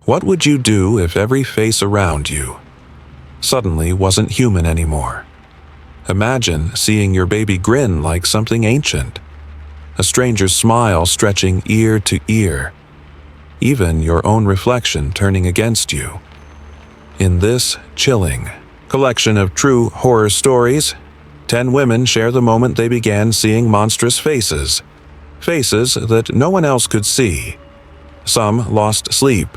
What would you do if every face around you suddenly wasn't human anymore? Imagine seeing your baby grin like something ancient, a stranger's smile stretching ear to ear, even your own reflection turning against you. In this chilling collection of true horror stories, 10 women share the moment they began seeing monstrous faces, faces that no one else could see. Some lost sleep,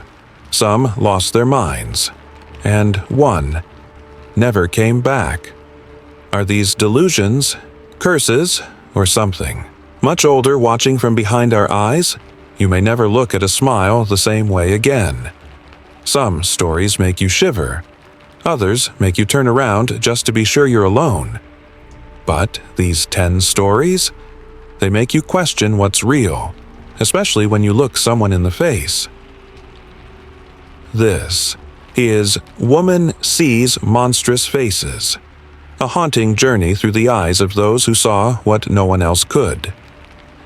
some lost their minds, and one never came back. Are these delusions, curses, or something much older watching from behind our eyes? You may never look at a smile the same way again. Some stories make you shiver. Others make you turn around just to be sure you're alone. But these 10 stories, they make you question what's real, especially when you look someone in the face. This is Woman Sees Monstrous Faces, a haunting journey through the eyes of those who saw what no one else could.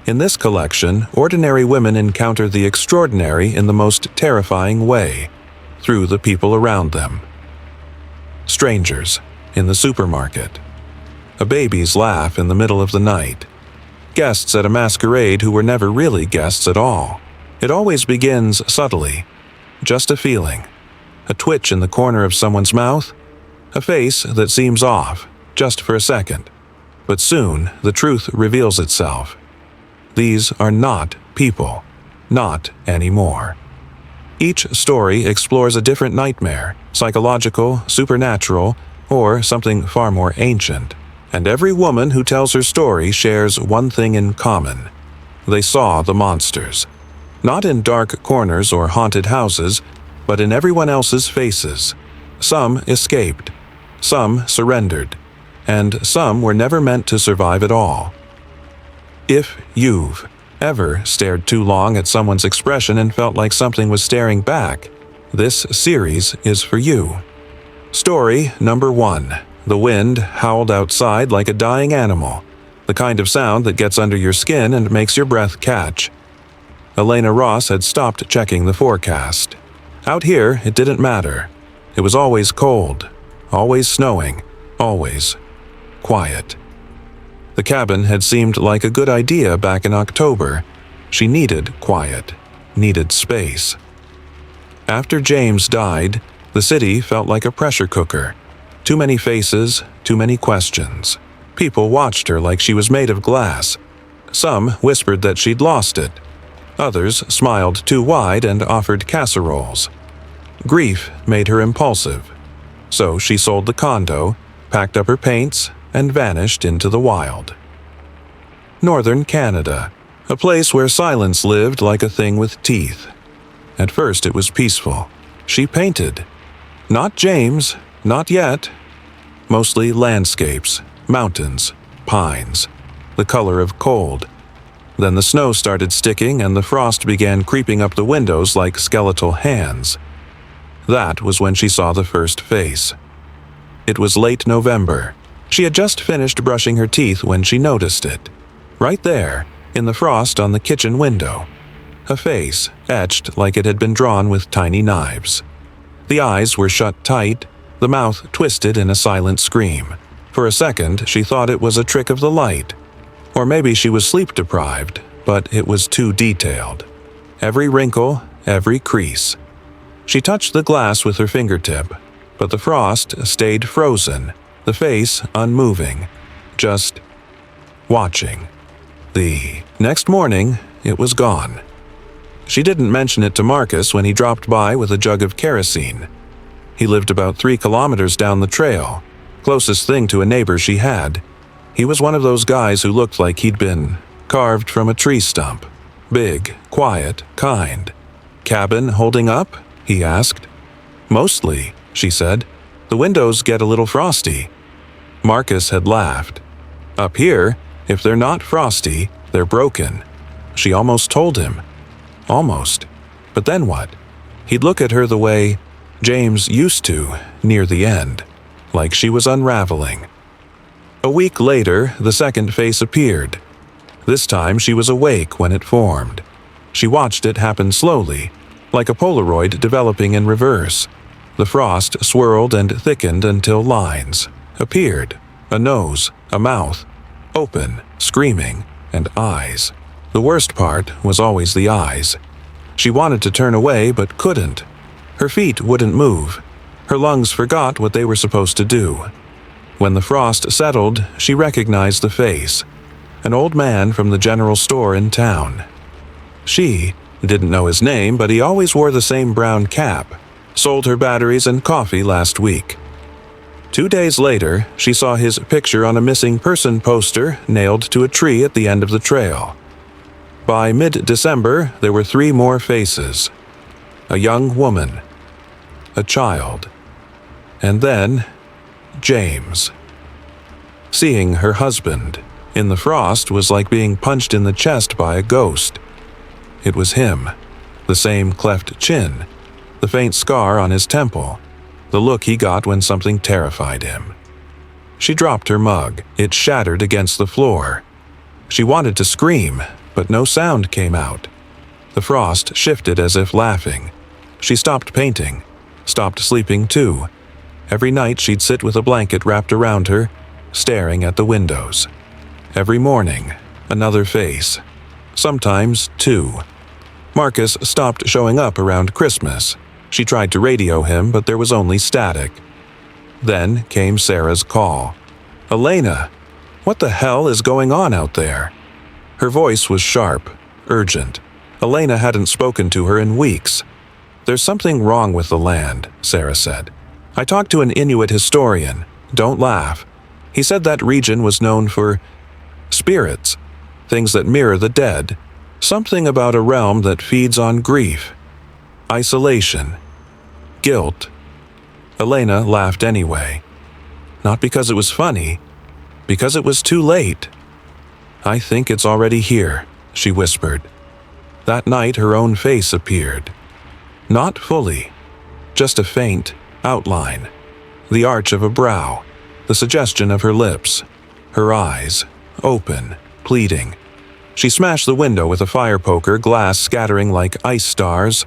In this collection, ordinary women encounter the extraordinary in the most terrifying way, through the people around them. Strangers in the supermarket. A baby's laugh in the middle of the night. Guests at a masquerade who were never really guests at all. It always begins subtly. Just a feeling. A twitch in the corner of someone's mouth. A face that seems off, just for a second. But soon, the truth reveals itself. These are not people. Not anymore. Each story explores a different nightmare, psychological, supernatural, or something far more ancient. And every woman who tells her story shares one thing in common. They saw the monsters. Not in dark corners or haunted houses, but in everyone else's faces. Some escaped. Some surrendered. And some were never meant to survive at all. If you've ever stared too long at someone's expression and felt like something was staring back, this series is for you. Story number 1. The wind howled outside like a dying animal, the kind of sound that gets under your skin and makes your breath catch. Elena Ross had stopped checking the forecast. Out here, it didn't matter. It was always cold, always snowing, always quiet. The cabin had seemed like a good idea back in October. She needed quiet, needed space. After James died, the city felt like a pressure cooker. Too many faces, too many questions. People watched her like she was made of glass. Some whispered that she'd lost it. Others smiled too wide and offered casseroles. Grief made her impulsive. So she sold the condo, packed up her paints, and vanished into the wild. Northern Canada, a place where silence lived like a thing with teeth. At first it was peaceful. She painted. Not James, not yet. Mostly landscapes, mountains, pines, the color of cold. Then the snow started sticking and the frost began creeping up the windows like skeletal hands. That was when she saw the first face. It was late November. She had just finished brushing her teeth when she noticed it. Right there, in the frost on the kitchen window. A face etched like it had been drawn with tiny knives. The eyes were shut tight, the mouth twisted in a silent scream. For a second, she thought it was a trick of the light. Or maybe she was sleep-deprived, but it was too detailed. Every wrinkle, every crease. She touched the glass with her fingertip, but the frost stayed frozen, the face unmoving, just watching. The next morning, it was gone. She didn't mention it to Marcus when he dropped by with a jug of kerosene. He lived about 3 kilometers down the trail, closest thing to a neighbor she had. He was one of those guys who looked like he'd been carved from a tree stump. Big, quiet, kind. "Cabin holding up?" he asked. "Mostly," she said. "The windows get a little frosty." Marcus had laughed. "Up here, if they're not frosty, they're broken." She almost told him. Almost. But then what? He'd look at her the way James used to near the end, like she was unraveling. A week later, the second face appeared. This time she was awake when it formed. She watched it happen slowly, like a Polaroid developing in reverse. The frost swirled and thickened until lines appeared, a nose, a mouth, open, screaming, and eyes. The worst part was always the eyes. She wanted to turn away but couldn't. Her feet wouldn't move. Her lungs forgot what they were supposed to do. When the frost settled, she recognized the face, an old man from the general store in town. She didn't know his name, but he always wore the same brown cap, sold her batteries and coffee last week. 2 days later, she saw his picture on a missing person poster nailed to a tree at the end of the trail. By mid-December, there were 3 more faces. A young woman, a child, and then James. Seeing her husband in the frost was like being punched in the chest by a ghost. It was him, the same cleft chin, the faint scar on his temple, the look he got when something terrified him. She dropped her mug. It shattered against the floor. She wanted to scream, but no sound came out. The frost shifted as if laughing. She stopped painting, stopped sleeping too. Every night she'd sit with a blanket wrapped around her, staring at the windows. Every morning, another face. Sometimes 2. Marcus stopped showing up around Christmas. She tried to radio him, but there was only static. Then came Sarah's call. "Elena, what the hell is going on out there?" Her voice was sharp, urgent. Elena hadn't spoken to her in weeks. "There's something wrong with the land," Sarah said. "I talked to an Inuit historian. Don't laugh. He said that region was known for spirits, things that mirror the dead, something about a realm that feeds on grief, isolation, guilt." Elena laughed anyway. Not because it was funny, because it was too late. "I think it's already here," she whispered. That night her own face appeared. Not fully, just a faint outline, the arch of a brow, the suggestion of her lips, her eyes, open, pleading. She smashed the window with a fire poker, glass scattering like ice stars.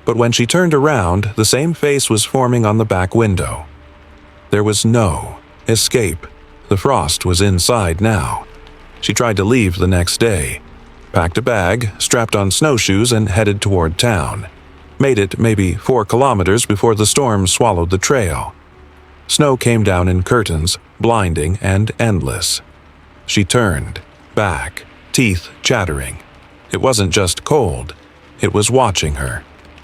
But when she turned around, the same face was forming on the back window. There was no escape. The frost was inside now. She tried to leave the next day, packed a bag, strapped on snowshoes, and headed toward town. Made it maybe 4 kilometers before the storm swallowed the trail. Snow came down in curtains, blinding and endless. She turned, back, teeth chattering. It wasn't just cold. It was watching her,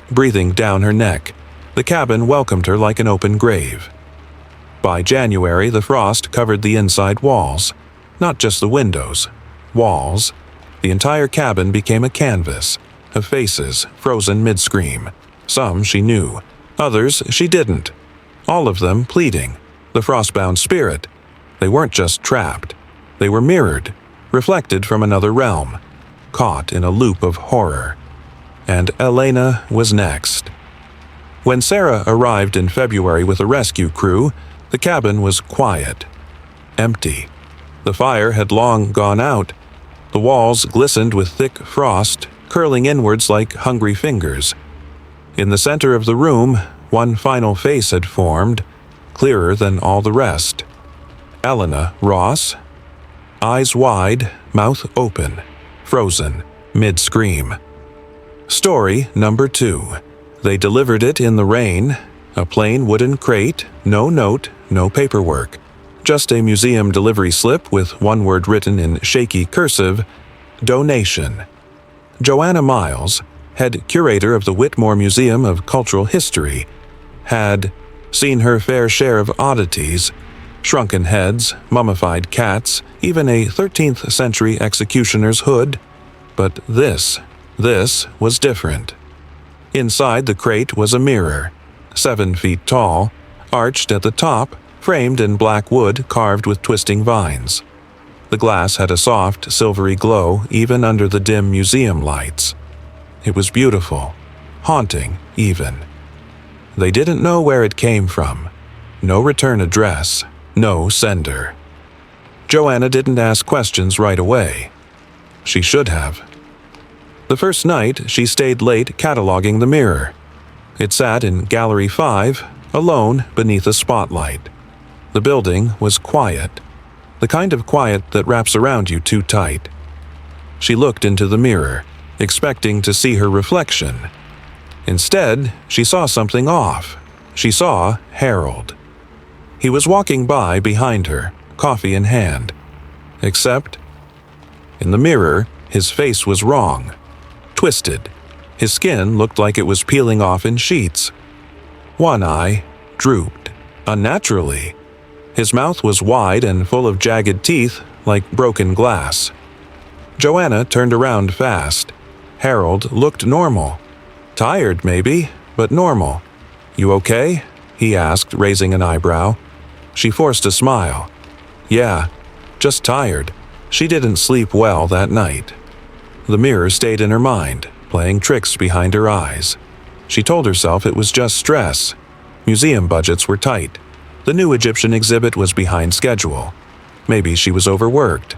breathing down her neck. The cabin welcomed her like an open grave. By January, the frost covered the inside walls, not just the windows, walls. The entire cabin became a canvas of faces frozen mid-scream. Some she knew, others she didn't. All of them pleading, the frostbound spirit. They weren't just trapped. They were mirrored, reflected from another realm, caught in a loop of horror. And Elena was next. When Sarah arrived in February with a rescue crew, the cabin was quiet, empty. The fire had long gone out. The walls glistened with thick frost, curling inwards like hungry fingers. In the center of the room, one final face had formed, clearer than all the rest. Elena Ross, eyes wide, mouth open, frozen, mid-scream. Story number 2. They delivered it in the rain, a plain wooden crate, no note, no paperwork. Just a museum delivery slip with one word written in shaky cursive, donation. Joanna Miles, head curator of the Whitmore Museum of Cultural History, had seen her fair share of oddities, shrunken heads, mummified cats, even a 13th century executioner's hood. But this was different. Inside the crate was a mirror, 7 feet tall, arched at the top, framed in black wood carved with twisting vines. The glass had a soft, silvery glow even under the dim museum lights. It was beautiful, haunting even. They didn't know where it came from. No return address, no sender. Joanna didn't ask questions right away. She should have. The first night, she stayed late cataloging the mirror. It sat in Gallery 5, alone beneath a spotlight. The building was quiet, the kind of quiet that wraps around you too tight. She looked into the mirror, expecting to see her reflection. Instead, she saw something off. She saw Harold. He was walking by behind her, coffee in hand. Except, in the mirror, his face was wrong. Twisted. His skin looked like it was peeling off in sheets. One eye drooped, unnaturally. His mouth was wide and full of jagged teeth, like broken glass. Joanna turned around fast. Harold looked normal. Tired, maybe, but normal. "You okay?" he asked, raising an eyebrow. She forced a smile. "Yeah, just tired." She didn't sleep well that night. The mirror stayed in her mind, playing tricks behind her eyes. She told herself it was just stress. Museum budgets were tight. The new Egyptian exhibit was behind schedule. Maybe she was overworked.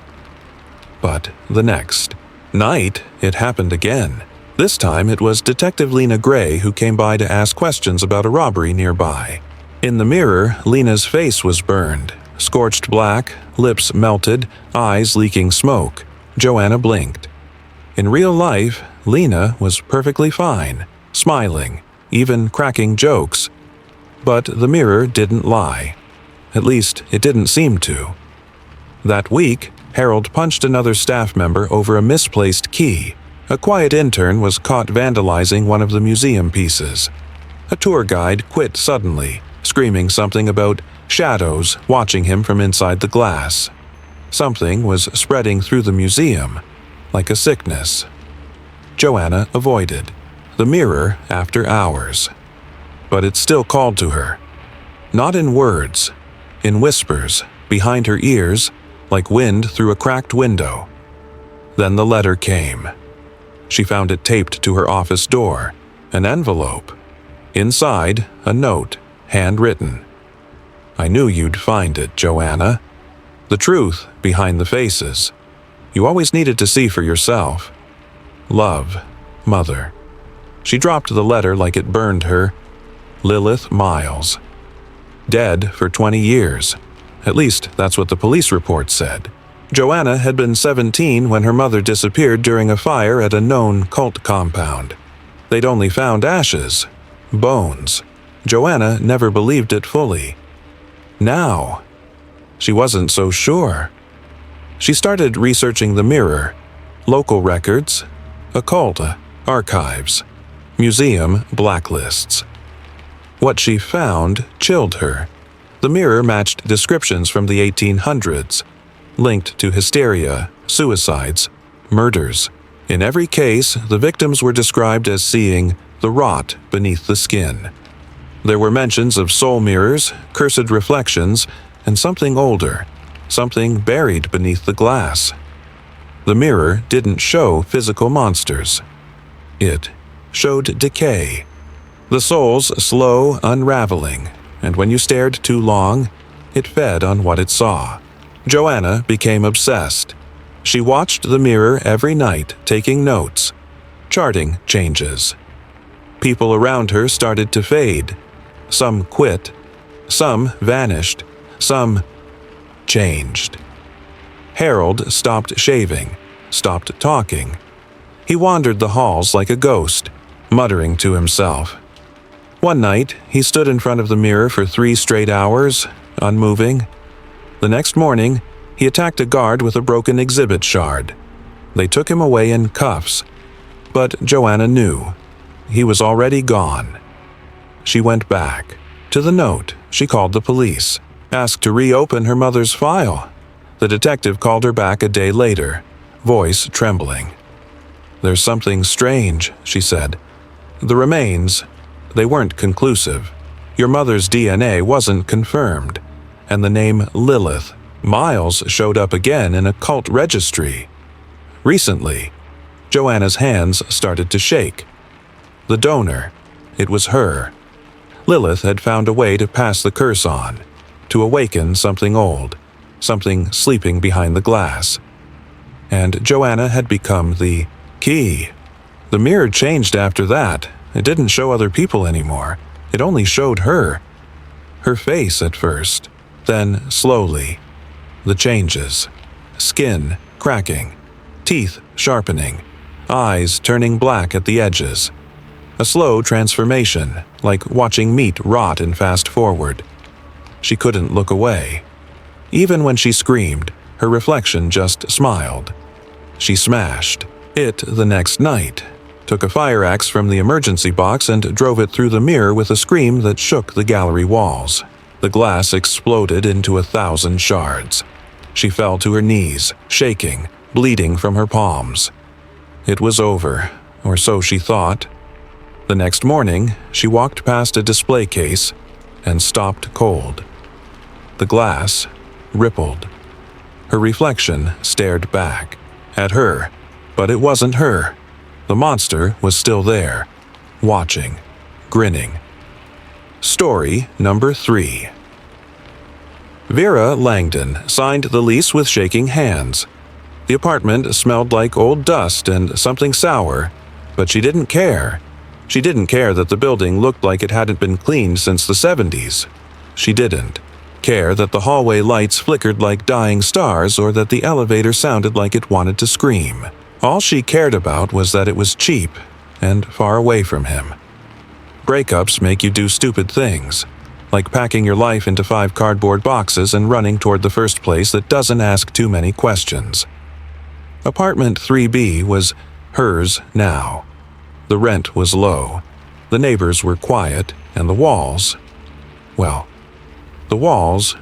But the next night, it happened again. This time it was Detective Lena Gray who came by to ask questions about a robbery nearby. In the mirror, Lena's face was burned, scorched black, lips melted, eyes leaking smoke. Joanna blinked. In real life, Lena was perfectly fine, smiling, even cracking jokes. But the mirror didn't lie. At least, it didn't seem to. That week, Harold punched another staff member over a misplaced key. A quiet intern was caught vandalizing one of the museum pieces. A tour guide quit suddenly, screaming something about shadows watching him from inside the glass. Something was spreading through the museum, like a sickness. Joanna avoided the mirror after hours. But it still called to her. Not in words, in whispers, behind her ears, like wind through a cracked window. Then the letter came. She found it taped to her office door, an envelope. Inside, a note, handwritten. "I knew you'd find it, Joanna. The truth behind the faces. You always needed to see for yourself. Love, Mother." She dropped the letter like it burned her. Lilith Miles. Dead for 20 years. At least that's what the police report said. Joanna had been 17 when her mother disappeared during a fire at a known cult compound. They'd only found ashes, bones. Joanna never believed it fully. Now, she wasn't so sure. She started researching the mirror, local records, occult archives, museum blacklists. What she found chilled her. The mirror matched descriptions from the 1800s, linked to hysteria, suicides, murders. In every case, the victims were described as seeing the rot beneath the skin. There were mentions of soul mirrors, cursed reflections, and something older, something buried beneath the glass. The mirror didn't show physical monsters. It showed decay. The soul's slow unraveling, and when you stared too long, it fed on what it saw. Joanna became obsessed. She watched the mirror every night, taking notes, charting changes. People around her started to fade. Some quit. Some vanished. Some changed. Harold stopped shaving, stopped talking. He wandered the halls like a ghost, muttering to himself. One night, he stood in front of the mirror for 3 straight hours, unmoving. The next morning, he attacked a guard with a broken exhibit shard. They took him away in cuffs. But Joanna knew. He was already gone. She went back. To the note, she called the police, asked to reopen her mother's file. The detective called her back a day later, voice trembling. "There's something strange," she said. "The remains, they weren't conclusive. Your mother's DNA wasn't confirmed, and the name Lilith Miles showed up again in a cult registry. Recently." Joanna's hands started to shake. The donor, it was her. Lilith had found a way to pass the curse on, to awaken something old, something sleeping behind the glass. And Joanna had become the key. The mirror changed after that. It didn't show other people anymore. It only showed her. Her face at first, then slowly. The changes. Skin cracking, teeth sharpening, eyes turning black at the edges. A slow transformation, like watching meat rot and fast forward. She couldn't look away. Even when she screamed, her reflection just smiled. She smashed it the next night, took a fire axe from the emergency box and drove it through the mirror with a scream that shook the gallery walls. The glass exploded into 1,000 shards. She fell to her knees, shaking, bleeding from her palms. It was over, or so she thought. The next morning, she walked past a display case and stopped cold. The glass rippled. Her reflection stared back at her, but it wasn't her. The monster was still there, watching, grinning. Story number 3. Vera Langdon signed the lease with shaking hands. The apartment smelled like old dust and something sour, but she didn't care. She didn't care that the building looked like it hadn't been cleaned since the 70s. She didn't care that the hallway lights flickered like dying stars or that the elevator sounded like it wanted to scream. All she cared about was that it was cheap and far away from him. Breakups make you do stupid things, like packing your life into 5 cardboard boxes and running toward the first place that doesn't ask too many questions. Apartment 3B was hers now. The rent was low, the neighbors were quiet, and the walls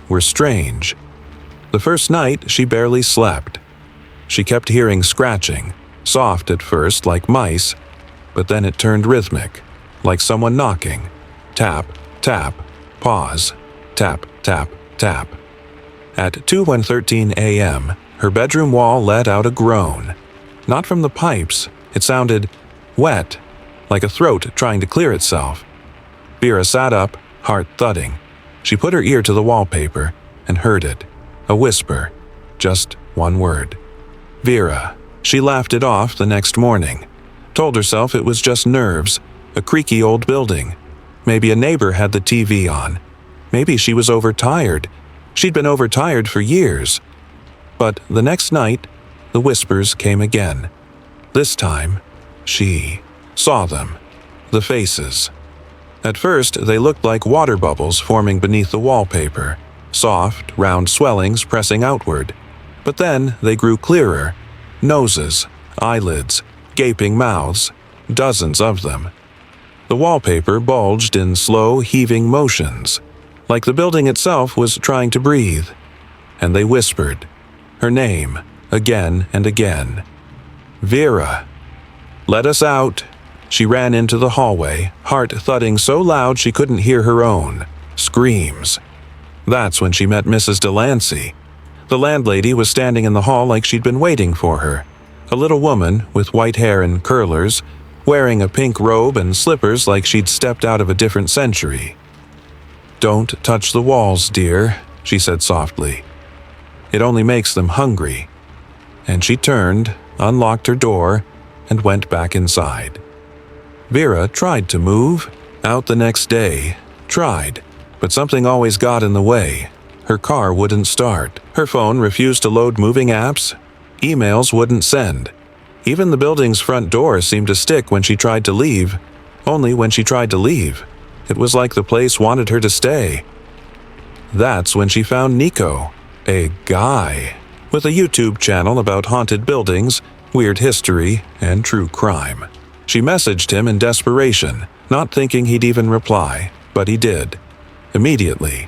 were strange. The first night, she barely slept. She kept hearing scratching, soft at first like mice, but then it turned rhythmic, like someone knocking. Tap, tap, pause, tap, tap, tap. At 2:13 a.m., her bedroom wall let out a groan. Not from the pipes, it sounded wet, like a throat trying to clear itself. Vera sat up, heart thudding. She put her ear to the wallpaper and heard it. A whisper, just one word. Vera. She laughed it off the next morning. Told herself it was just nerves, a creaky old building. Maybe a neighbor had the TV on. Maybe she was overtired. She'd been overtired for years. But the next night, the whispers came again. This time, she saw them. The faces. At first, they looked like water bubbles forming beneath the wallpaper, soft, round swellings pressing outward. But then they grew clearer. Noses, eyelids, gaping mouths, dozens of them. The wallpaper bulged in slow, heaving motions, like the building itself was trying to breathe. And they whispered her name again and again. Vera. Let us out. She ran into the hallway, heart thudding so loud she couldn't hear her own. Screams. That's when she met Mrs. Delancey. The landlady was standing in the hall like she'd been waiting for her. A little woman with white hair and curlers, wearing a pink robe and slippers like she'd stepped out of a different century. "Don't touch the walls, dear," she said softly. "It only makes them hungry." And she turned, unlocked her door, and went back inside. Vera tried to move. Out the next day. Tried. But something always got in the way. Her car wouldn't start. Her phone refused to load moving apps. Emails wouldn't send. Even the building's front door seemed to stick when she tried to leave. Only when she tried to leave. It was like the place wanted her to stay. That's when she found Nico, a guy, with a YouTube channel about haunted buildings, weird history, and true crime. She messaged him in desperation, not thinking he'd even reply, but he did. Immediately.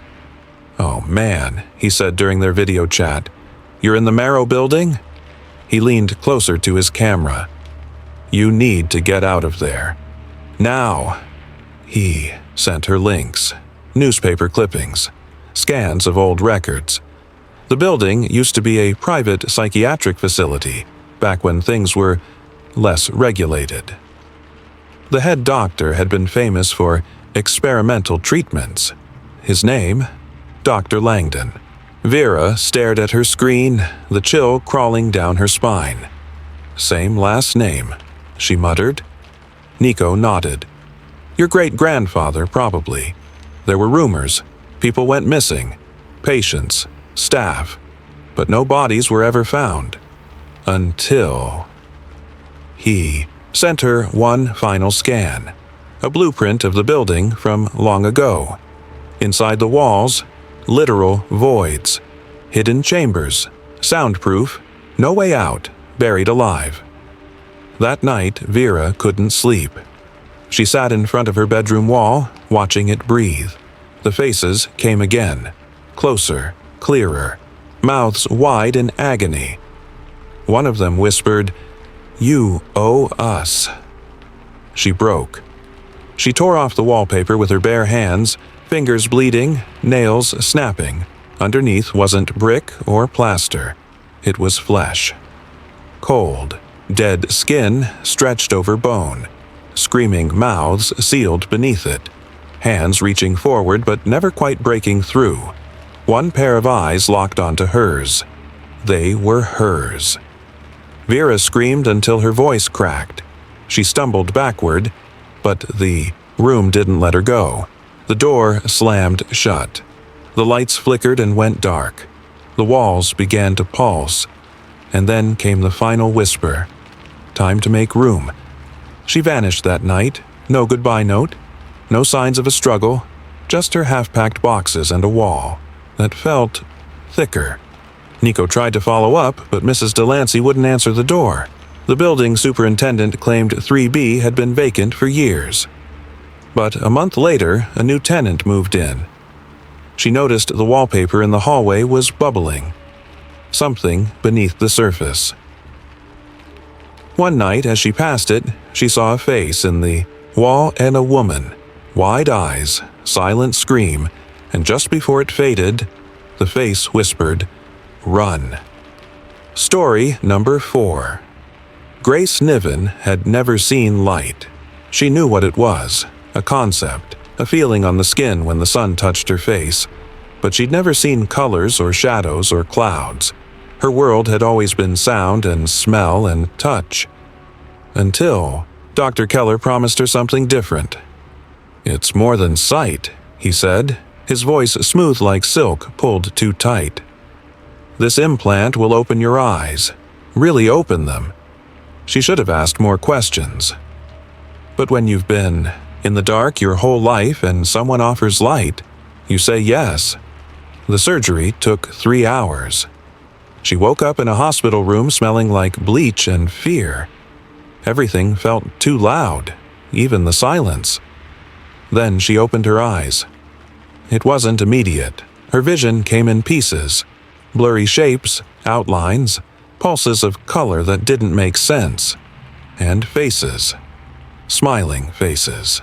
"Oh man," he said during their video chat. "You're in the Marrow building?" He leaned closer to his camera. "You need to get out of there. Now." He sent her links, newspaper clippings, scans of old records. The building used to be a private psychiatric facility, back when things were less regulated. The head doctor had been famous for experimental treatments. His name? Dr. Langdon. Vera stared at her screen, the chill crawling down her spine. "Same last name," she muttered. Nico nodded. Your great-grandfather, probably. There were rumors. People went missing. Patients, staff. But no bodies were ever found. Until he sent her one final scan. A blueprint of the building from long ago. Inside the walls, literal voids. Hidden chambers, soundproof, no way out, buried alive. That night, Vera couldn't sleep. She sat in front of her bedroom wall, watching it breathe. The faces came again. Closer, clearer, mouths wide in agony. One of them whispered, "You owe us." She broke. She tore off the wallpaper with her bare hands, fingers bleeding, nails snapping. Underneath wasn't brick or plaster. It was flesh. Cold, dead skin stretched over bone. Screaming mouths sealed beneath it. Hands reaching forward but never quite breaking through. One pair of eyes locked onto hers. They were hers. Vera screamed until her voice cracked. She stumbled backward, but the room didn't let her go. The door slammed shut. The lights flickered and went dark. The walls began to pulse. And then came the final whisper. Time to make room. She vanished that night. No goodbye note. No signs of a struggle. Just her half-packed boxes and a wall that felt thicker. Nico tried to follow up, but Mrs. Delancey wouldn't answer the door. The building superintendent claimed 3B had been vacant for years. But a month later, a new tenant moved in. She noticed the wallpaper in the hallway was bubbling. Something beneath the surface. One night, as she passed it, she saw a face in the wall and a woman. Wide eyes, silent scream, and just before it faded, the face whispered, "Run." Story number 4. Grace Niven had never seen light. She knew what it was, a concept, a feeling on the skin when the sun touched her face, but she'd never seen colors or shadows or clouds. Her world had always been sound and smell and touch. Until Dr. Keller promised her something different. "It's more than sight," he said, his voice smooth like silk pulled too tight. "This implant will open your eyes, really open them." She should have asked more questions. But when you've been in the dark your whole life and someone offers light, you say yes. The surgery took 3 hours. She woke up in a hospital room smelling like bleach and fear. Everything felt too loud, even the silence. Then she opened her eyes. It wasn't immediate. Her vision came in pieces. Blurry shapes, outlines, pulses of color that didn't make sense. And faces. Smiling faces.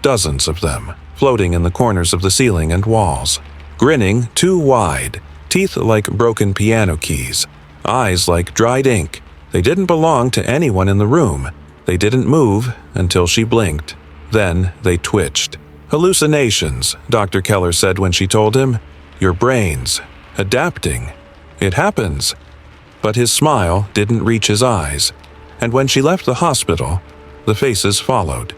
Dozens of them, floating in the corners of the ceiling and walls. Grinning too wide, teeth like broken piano keys, eyes like dried ink. They didn't belong to anyone in the room. They didn't move until she blinked. Then they twitched. Hallucinations, Dr. Keller said when she told him. Your brain's adapting. It happens. But his smile didn't reach his eyes. And when she left the hospital, the faces followed.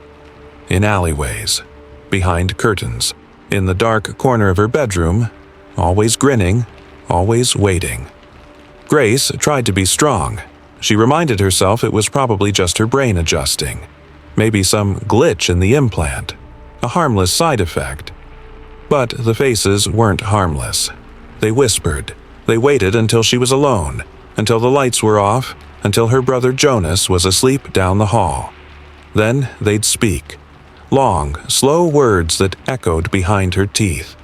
In alleyways, behind curtains, in the dark corner of her bedroom, always grinning, always waiting. Grace tried to be strong. She reminded herself it was probably just her brain adjusting. Maybe some glitch in the implant. A harmless side effect. But the faces weren't harmless. They whispered. They waited until she was alone, until the lights were off, until her brother Jonas was asleep down the hall. Then they'd speak. Long, slow words that echoed behind her teeth.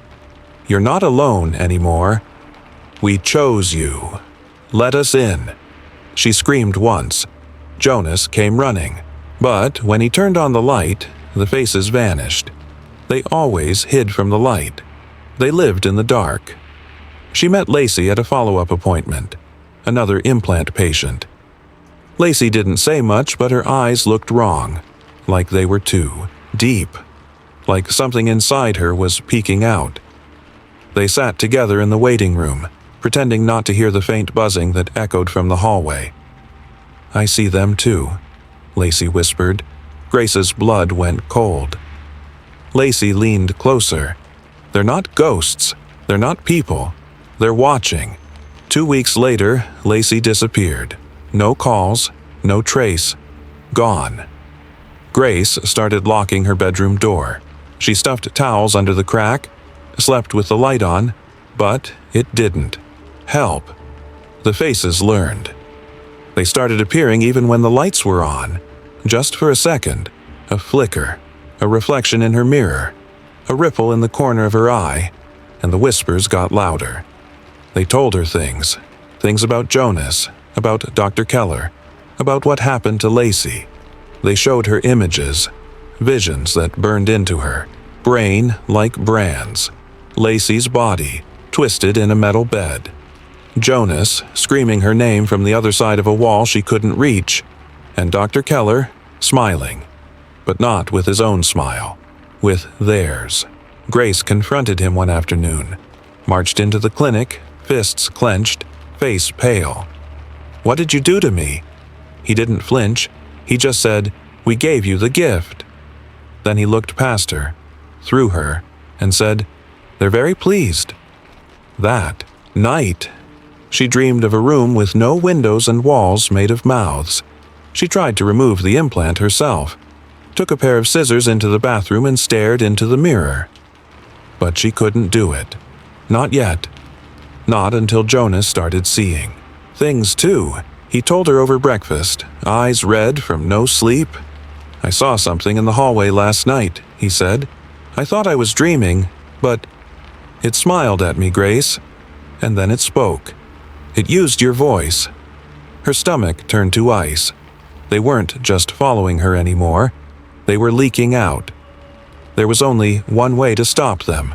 You're not alone anymore. We chose you. Let us in. She screamed once. Jonas came running. But when he turned on the light, the faces vanished. They always hid from the light. They lived in the dark. She met Lacey at a follow-up appointment. Another implant patient. Lacey didn't say much, but her eyes looked wrong. Like they were too deep. Like something inside her was peeking out. They sat together in the waiting room, pretending not to hear the faint buzzing that echoed from the hallway. I see them too, Lacey whispered. Grace's blood went cold. Lacey leaned closer. They're not ghosts. They're not people. They're watching. 2 weeks later, Lacey disappeared. No calls, no trace. Gone. Grace started locking her bedroom door. She stuffed towels under the crack, slept with the light on, but it didn't help. The faces learned. They started appearing even when the lights were on. Just for a second, a flicker, a reflection in her mirror, a ripple in the corner of her eye, and the whispers got louder. They told her things about Jonas, about Dr. Keller, about what happened to Lacey. They showed her images, visions that burned into her, brain like brands. Lacey's body, twisted in a metal bed. Jonas, screaming her name from the other side of a wall she couldn't reach, and Dr. Keller, smiling, but not with his own smile, with theirs. Grace confronted him one afternoon, marched into the clinic, fists clenched, face pale. "What did you do to me?" He didn't flinch. He just said, "We gave you the gift." Then he looked past her, through her, and said, "They're very pleased." That night, she dreamed of a room with no windows and walls made of mouths. She tried to remove the implant herself, took a pair of scissors into the bathroom and stared into the mirror. But she couldn't do it. Not yet. Not until Jonas started seeing things too. He told her over breakfast, eyes red from no sleep. "I saw something in the hallway last night," he said. "I thought I was dreaming, but it smiled at me, Grace. And then it spoke. It used your voice." Her stomach turned to ice. They weren't just following her anymore. They were leaking out. There was only one way to stop them.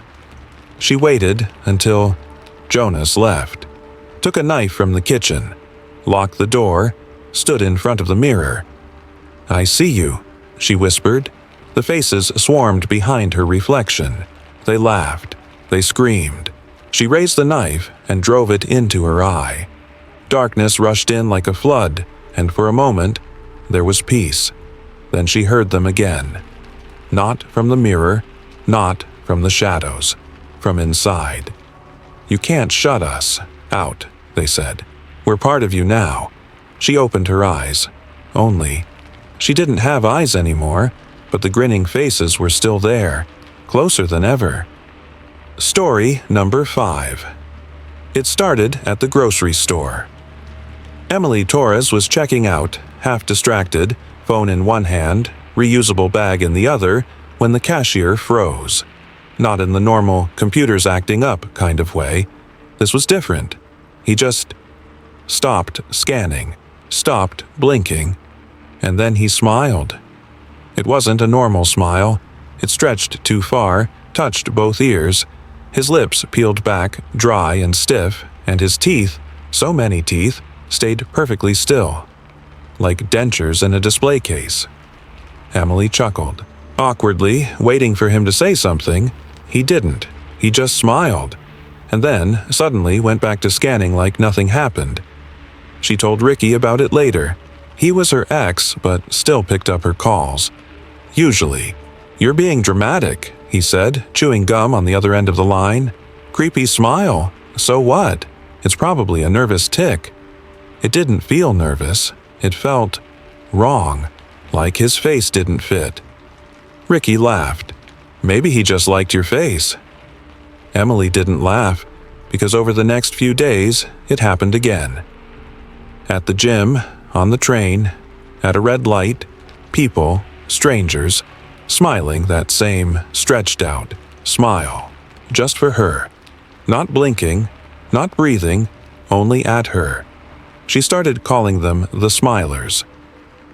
She waited until Jonas left, took a knife from the kitchen, locked the door, stood in front of the mirror. "I see you," she whispered. The faces swarmed behind her reflection. They laughed. They screamed. She raised the knife and drove it into her eye. Darkness rushed in like a flood, and for a moment, there was peace. Then she heard them again. Not from the mirror, not from the shadows, from inside. "You can't shut us out," they said. "We're part of you now." She opened her eyes. Only. She didn't have eyes anymore, but the grinning faces were still there, closer than ever. Story number 5. It started at the grocery store. Emily Torres was checking out, half distracted, phone in one hand, reusable bag in the other, when the cashier froze. Not in the normal computers acting up kind of way. This was different. He just stopped scanning, stopped blinking, and then he smiled. It wasn't a normal smile. It stretched too far, touched both ears. His lips peeled back, dry and stiff, and his teeth, so many teeth, stayed perfectly still, like dentures in a display case. Emily chuckled. Awkwardly, waiting for him to say something, he didn't. He just smiled, and then suddenly went back to scanning like nothing happened. She told Ricky about it later. He was her ex, but still picked up her calls. Usually. "You're being dramatic," he said, chewing gum on the other end of the line. "Creepy smile. So what? It's probably a nervous tic." It didn't feel nervous. It felt wrong, like his face didn't fit. Ricky laughed. "Maybe he just liked your face." Emily didn't laugh, because over the next few days, it happened again. At the gym, on the train, at a red light, people, strangers, smiling that same stretched-out smile, just for her. Not blinking, not breathing, only at her. She started calling them the Smilers,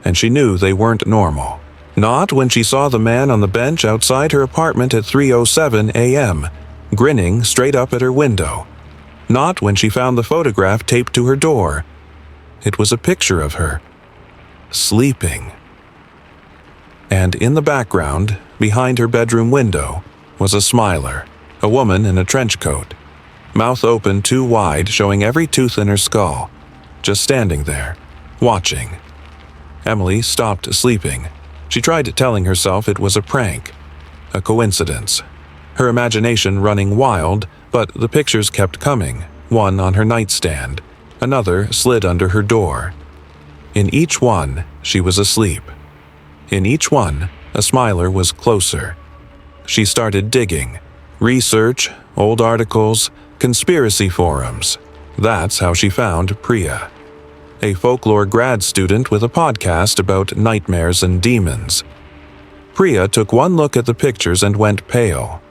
and she knew they weren't normal. Not when she saw the man on the bench outside her apartment at 3:07 a.m., grinning straight up at her window. Not when she found the photograph taped to her door. It was a picture of her, sleeping. And in the background, behind her bedroom window, was a smiler, a woman in a trench coat, mouth open too wide, showing every tooth in her skull, just standing there, watching. Emily stopped sleeping, She tried telling herself it was a prank, a coincidence, her imagination running wild, but the pictures kept coming, one on her nightstand, another slid under her door. In each one, she was asleep. In each one, a smiler was closer. She started digging. Research, old articles, conspiracy forums. That's how she found Priya, a folklore grad student with a podcast about nightmares and demons. Priya took one look at the pictures and went pale.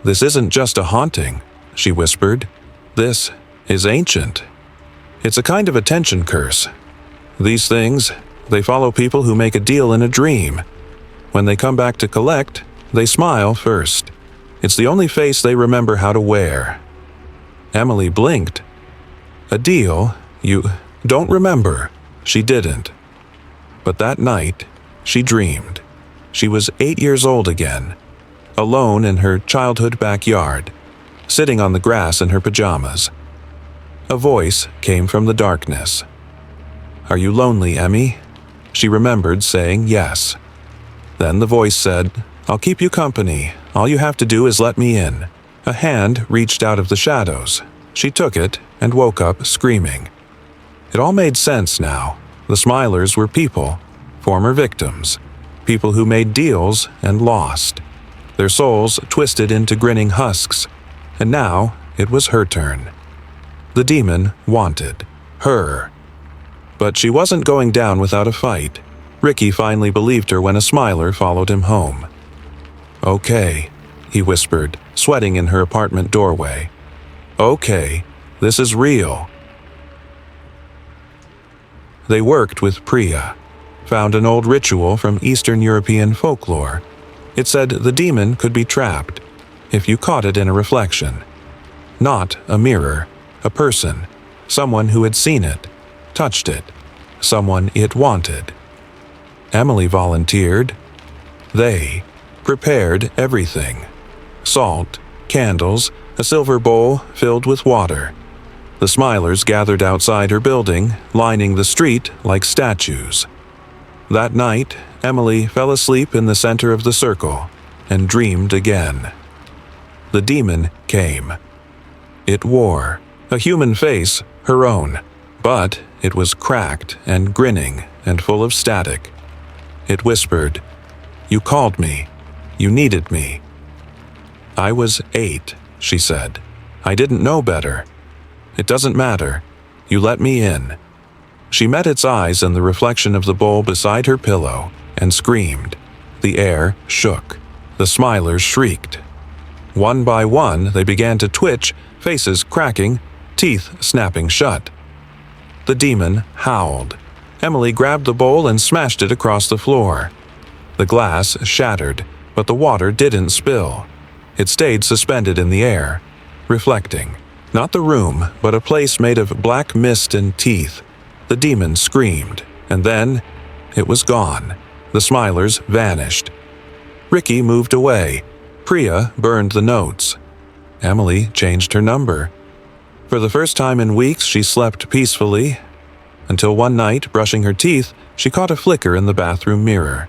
"This isn't just a haunting," she whispered. "This is ancient. It's a kind of attention curse. These things, they follow people who make a deal in a dream. When they come back to collect, they smile first. It's the only face they remember how to wear." Emily blinked. "A deal? You don't remember?" She didn't. But that night, she dreamed. She was 8 years old again, alone in her childhood backyard, sitting on the grass in her pajamas. A voice came from the darkness. "Are you lonely, Emmy?" She remembered saying yes. Then the voice said, "I'll keep you company. All you have to do is let me in." A hand reached out of the shadows. She took it and woke up screaming. It all made sense now. The Smilers were people, former victims, people who made deals and lost. Their souls twisted into grinning husks, and now it was her turn. The demon wanted her. But she wasn't going down without a fight. Ricky finally believed her when a Smiler followed him home. "Okay," he whispered, sweating in her apartment doorway. "Okay, this is real." They worked with Priya, found an old ritual from Eastern European folklore. It said the demon could be trapped if you caught it in a reflection. Not a mirror, a person, someone who had seen it, touched it, someone it wanted. Emily volunteered. They prepared everything. Salt, candles, a silver bowl filled with water. The Smilers gathered outside her building, lining the street like statues. That night, Emily fell asleep in the center of the circle and dreamed again. The demon came. It wore a human face, her own, but it was cracked and grinning and full of static. It whispered, "You called me. You needed me." "I was 8, she said. "I didn't know better. It doesn't matter. You let me in." She met its eyes in the reflection of the bowl beside her pillow and screamed. The air shook. The Smilers shrieked. One by one, they began to twitch, faces cracking, teeth snapping shut. The demon howled. Emily grabbed the bowl and smashed it across the floor. The glass shattered, but the water didn't spill. It stayed suspended in the air, reflecting. Not the room, but a place made of black mist and teeth. The demon screamed, and then it was gone. The Smilers vanished. Ricky moved away. Priya burned the notes. Emily changed her number. For the first time in weeks, she slept peacefully, until one night, brushing her teeth, she caught a flicker in the bathroom mirror.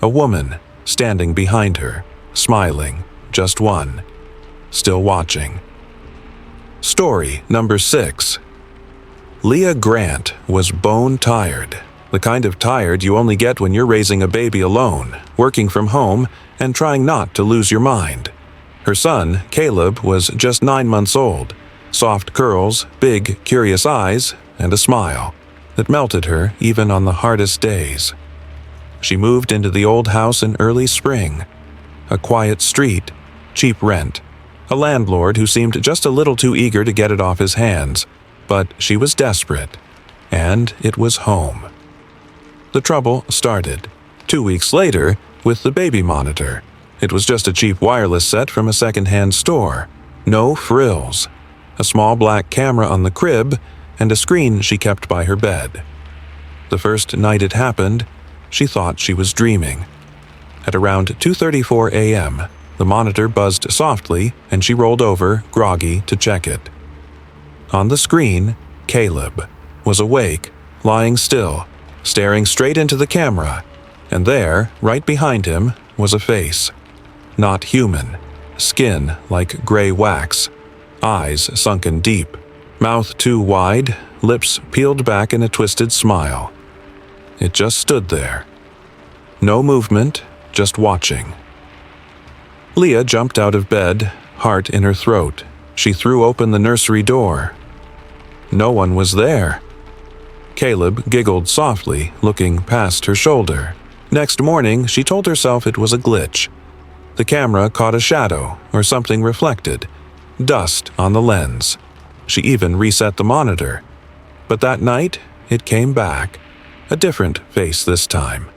A woman standing behind her, smiling, just one, still watching. Story number 6. Leah Grant was bone-tired, the kind of tired you only get when you're raising a baby alone, working from home, and trying not to lose your mind. Her son, Caleb, was just 9 months old, soft curls, big, curious eyes, and a smile that melted her even on the hardest days. She moved into the old house in early spring. A quiet street, cheap rent, a landlord who seemed just a little too eager to get it off his hands, but she was desperate, and it was home. The trouble started 2 weeks later with the baby monitor. It was just a cheap wireless set from a second-hand store. No frills. A small black camera on the crib and a screen she kept by her bed. The first night it happened, she thought she was dreaming. At around 2:34 a.m., the monitor buzzed softly and she rolled over, groggy, to check it. On the screen, Caleb was awake, lying still, staring straight into the camera, And there, right behind him, was a face. Not human. Skin like gray wax. Eyes sunken deep. Mouth too wide, lips peeled back in a twisted smile. It just stood there. No movement, just watching. Leah jumped out of bed, heart in her throat. She threw open the nursery door. No one was there. Caleb giggled softly, looking past her shoulder. Next morning, she told herself it was a glitch. The camera caught a shadow or something reflected. Dust on the lens. She even reset the monitor. But that night, it came back. A different face this time.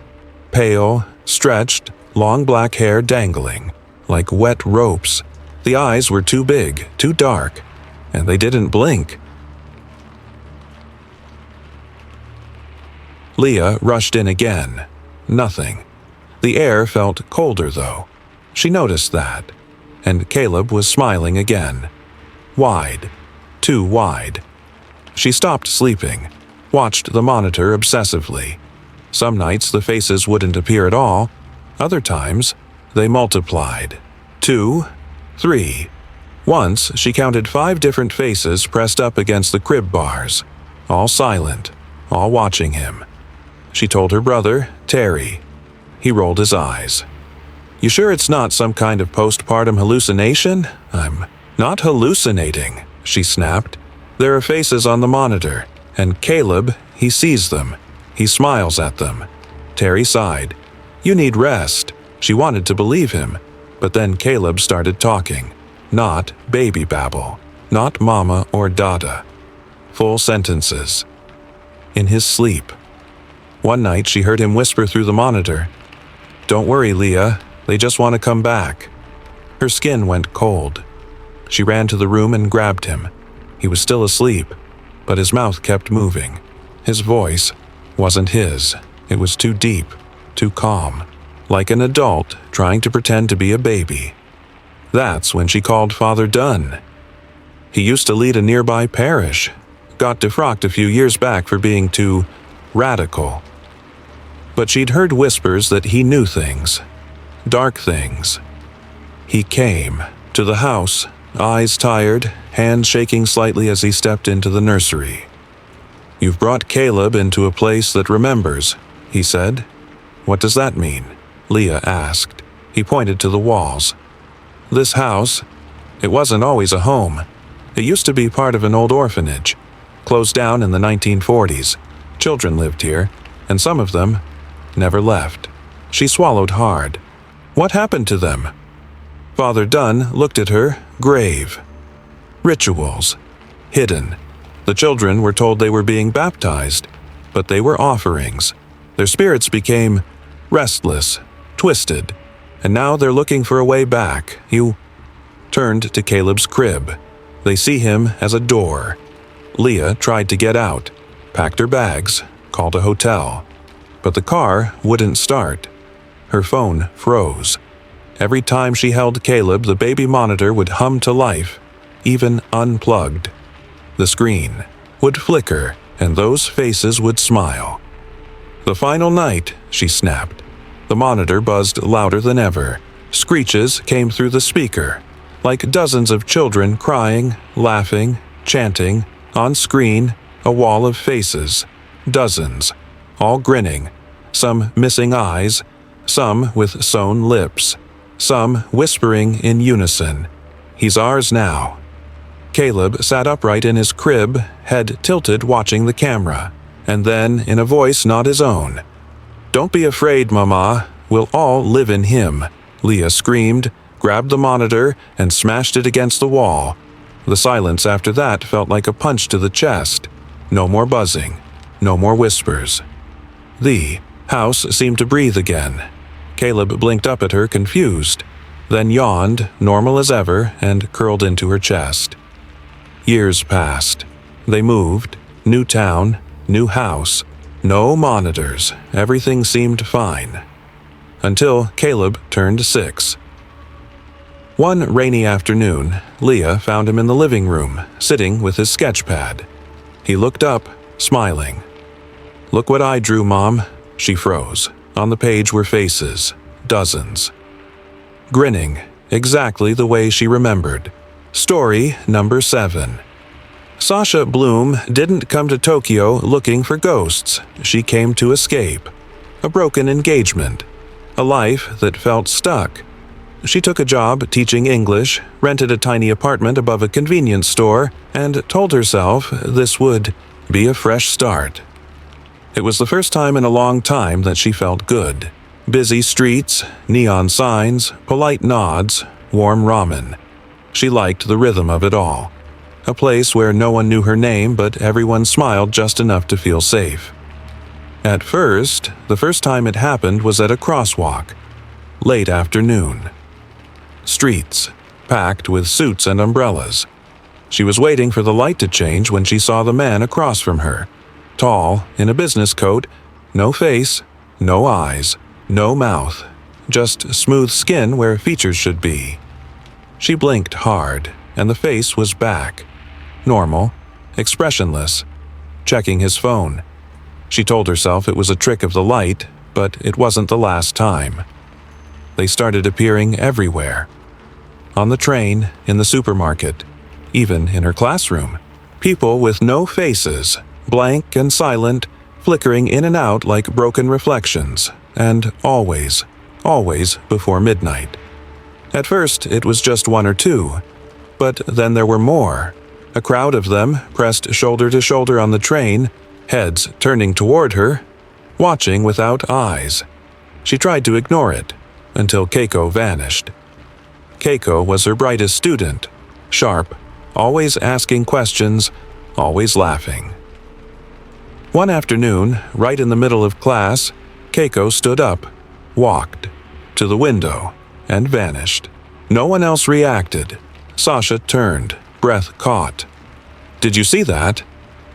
Pale, stretched, long black hair dangling, like wet ropes. The eyes were too big, too dark, and they didn't blink. Leah rushed in again. Nothing. The air felt colder, though. She noticed that. And Caleb was smiling again. Wide. Too wide. She stopped sleeping, watched the monitor obsessively. Some nights the faces wouldn't appear at all. Other times, they multiplied. 2, 3. Once, she counted 5 different faces pressed up against the crib bars. All silent, all watching him. She told her brother, Terry. He rolled his eyes. "You sure it's not some kind of postpartum hallucination?" "I'm not hallucinating," she snapped. "There are faces on the monitor, and Caleb, he sees them. He smiles at them." Terry sighed. "You need rest." She wanted to believe him, but then Caleb started talking. Not baby babble, not mama or dada. Full sentences. In his sleep. One night she heard him whisper through the monitor, "Don't worry, Leah, they just want to come back." Her skin went cold. She ran to the room and grabbed him. He was still asleep, but his mouth kept moving. His voice wasn't his. It was too deep, too calm, like an adult trying to pretend to be a baby. That's when she called Father Dunn. He used to lead a nearby parish. Got defrocked a few years back for being too radical. But she'd heard whispers that he knew things. Dark things. He came to the house, eyes tired, hands shaking slightly as he stepped into the nursery. "You've brought Caleb into a place that remembers," he said. "What does that mean?" Leah asked. He pointed to the walls. "This house, it wasn't always a home. It used to be part of an old orphanage. Closed down in the 1940s. Children lived here, and some of them never left." She swallowed hard. "What happened to them?" Father Dunn looked at her, grave. "Rituals. Hidden. The children were told they were being baptized, but they were offerings. Their spirits became restless, twisted, and now they're looking for a way back." You turned to Caleb's crib. They see him as a door. Leah tried to get out, packed her bags, called a hotel. But the car wouldn't start. Her phone froze. Every time she held Caleb, the baby monitor would hum to life, even unplugged. The screen would flicker, and those faces would smile. "The final night," she snapped. The monitor buzzed louder than ever. Screeches came through the speaker, like dozens of children crying, laughing, chanting. On screen, a wall of faces. Dozens, all grinning. Some missing eyes, some with sewn lips, some whispering in unison. "He's ours now." Caleb sat upright in his crib, head tilted watching the camera, and then, in a voice not his own, "Don't be afraid, Mama. We'll all live in him." Leah screamed, grabbed the monitor, and smashed it against the wall. The silence after that felt like a punch to the chest. No more buzzing, no more whispers. The house seemed to breathe again. Caleb blinked up at her, confused, then yawned, normal as ever, and curled into her chest. Years passed. They moved. New town, new house. No monitors. Everything seemed fine. Until Caleb turned 6. One rainy afternoon, Leah found him in the living room, sitting with his sketch pad. He looked up, smiling. "Look what I drew, Mom." She froze. On the page were faces, dozens. Grinning, exactly the way she remembered. Story number 7. Sasha Bloom didn't come to Tokyo looking for ghosts. She came to escape. A broken engagement. A life that felt stuck. She took a job teaching English, rented a tiny apartment above a convenience store, and told herself this would be a fresh start. It was the first time in a long time that she felt good. Busy streets, neon signs, polite nods, warm ramen. She liked the rhythm of it all. A place where no one knew her name, but everyone smiled just enough to feel safe. At first, the first time it happened was at a crosswalk. Late afternoon. Streets, packed with suits and umbrellas. She was waiting for the light to change when she saw the man across from her. Tall, in a business coat, no face, no eyes, no mouth, just smooth skin where features should be. She blinked hard, and the face was back. Normal, expressionless, checking his phone. She told herself it was a trick of the light, but it wasn't the last time. They started appearing everywhere. On the train, in the supermarket, even in her classroom. People with no faces, blank and silent, flickering in and out like broken reflections, and always before midnight. At first, it was just one or two, but then there were more. A crowd of them pressed shoulder to shoulder on the train, heads turning toward her, watching without eyes. She tried to ignore it, until Keiko vanished. Keiko was her brightest student, sharp, always asking questions, always laughing. One afternoon, right in the middle of class, Keiko stood up, walked to the window, and vanished. No one else reacted. Sasha turned, breath caught. "Did you see that?"